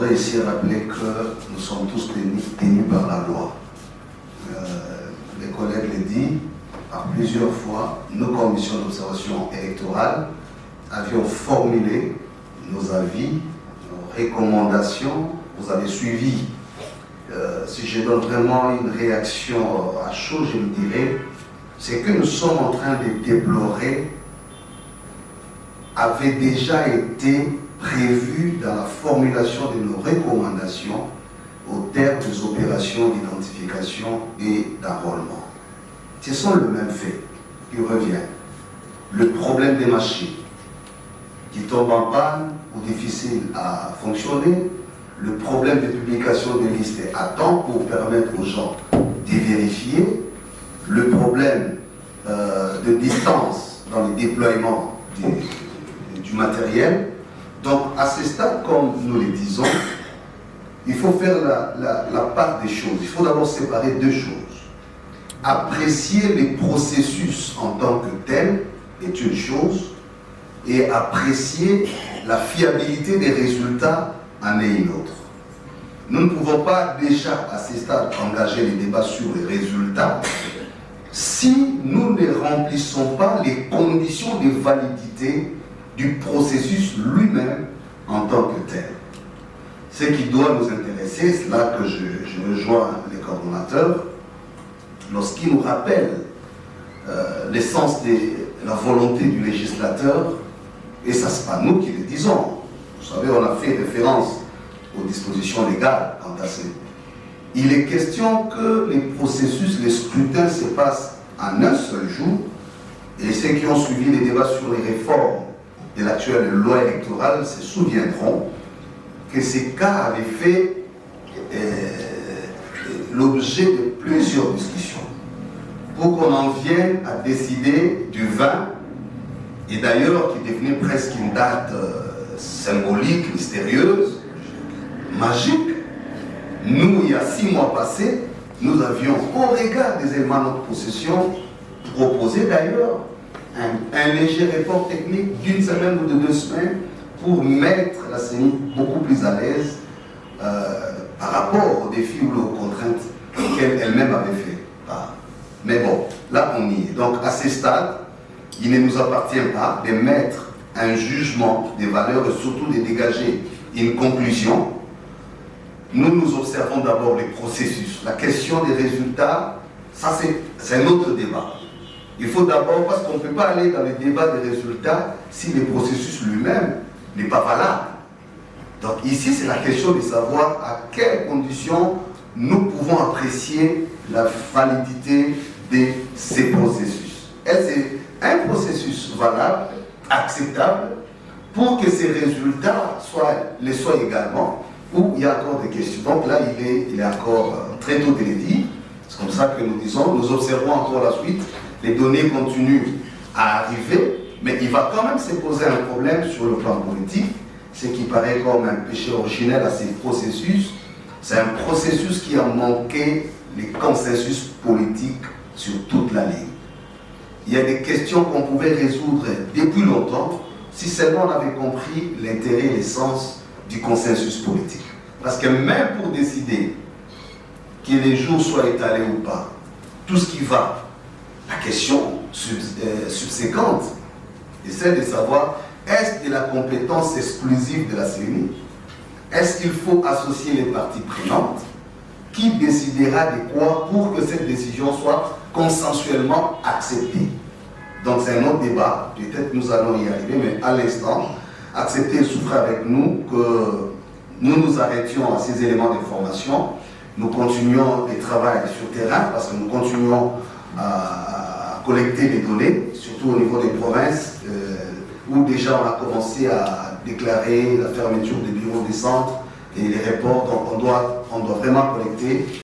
voudrais ici rappeler que nous sommes tous tenus par la loi. Les collègues l'ont dit, par plusieurs fois, nos commissions d'observation électorale avions formulé nos avis, nos recommandations, vous avez suivi. Si je donne vraiment une réaction à chaud, je me dirais, c'est que nous sommes en train de déplorer avait déjà été prévu dans la formulation de nos recommandations au terme des opérations d'identification et d'enrôlement. Ce sont les mêmes faits qui reviennent. Le problème des machines qui tombent en panne ou difficiles à fonctionner, le problème de publication des listes à temps pour permettre aux gens de vérifier, le problème de distance dans le déploiement du matériel. Donc à ce stade, comme nous le disons, il faut faire la part des choses. Il faut d'abord séparer deux choses. Apprécier les processus en tant que tels est une chose, et apprécier la fiabilité des résultats en est une autre. Nous ne pouvons pas déjà à ce stade engager les débats sur les résultats si nous ne remplissons pas les conditions de validité du processus lui-même en tant que tel. Ce qui doit nous intéresser, c'est là que je rejoins les coordonnateurs, lorsqu'ils nous rappellent l'essence de la volonté du législateur, et ça c'est pas nous qui le disons. Vous savez, on a fait référence aux dispositions légales quant à ça. Il est question que les processus, les scrutins se passent en un seul jour, et ceux qui ont suivi les débats sur les réformes de l'actuelle loi électorale se souviendront que ces cas avaient fait l'objet de plusieurs discussions pour qu'on en vienne à décider du 20, et d'ailleurs qui devenait presque une date symbolique, mystérieuse, magique. Nous, il y a 6 mois passés, nous avions, au regard des éléments de notre possession, proposé d'ailleurs un léger report technique d'une semaine ou de 2 semaines pour mettre la CENI beaucoup plus à l'aise par rapport aux défis ou aux contraintes qu'elle elle-même avait fait. Mais bon, là on y est. Donc à ce stade, il ne nous appartient pas de mettre un jugement des valeurs et surtout de dégager une conclusion. Nous observons d'abord les processus. La question des résultats, ça c'est un autre débat. Il faut d'abord, parce qu'on ne peut pas aller dans le débat des résultats si le processus lui-même n'est pas valable. Donc ici, c'est la question de savoir à quelles conditions nous pouvons apprécier la validité de ces processus. Est-ce un processus valable, acceptable, pour que ces résultats le soient également, ou il y a encore des questions. Donc là, il est encore très tôt de le dire. C'est comme ça que nous disons, nous observons encore la suite. Les données continuent à arriver, mais il va quand même se poser un problème sur le plan politique, ce qui paraît comme un péché originel à ces processus. C'est un processus qui a manqué les consensus politiques sur toute la ligne. Il y a des questions qu'on pouvait résoudre depuis longtemps si seulement on avait compris l'intérêt et l'essence du consensus politique. Parce que même pour décider que les jours soient étalés ou pas, tout ce qui va, la question subséquente est celle de savoir, est-ce de la compétence exclusive de la CENI? Est-ce qu'il faut associer les parties prenantes? Qui décidera de quoi pour que cette décision soit consensuellement acceptée? Donc c'est un autre débat, peut-être nous allons y arriver, mais à l'instant, acceptez et souffrez avec nous que nous nous arrêtions à ces éléments d'information. Nous continuons le travail sur le terrain parce que nous continuons à collecter les données, surtout au niveau des provinces, où déjà on a commencé à déclarer la fermeture des bureaux des centres et les reports. Donc on doit vraiment collecter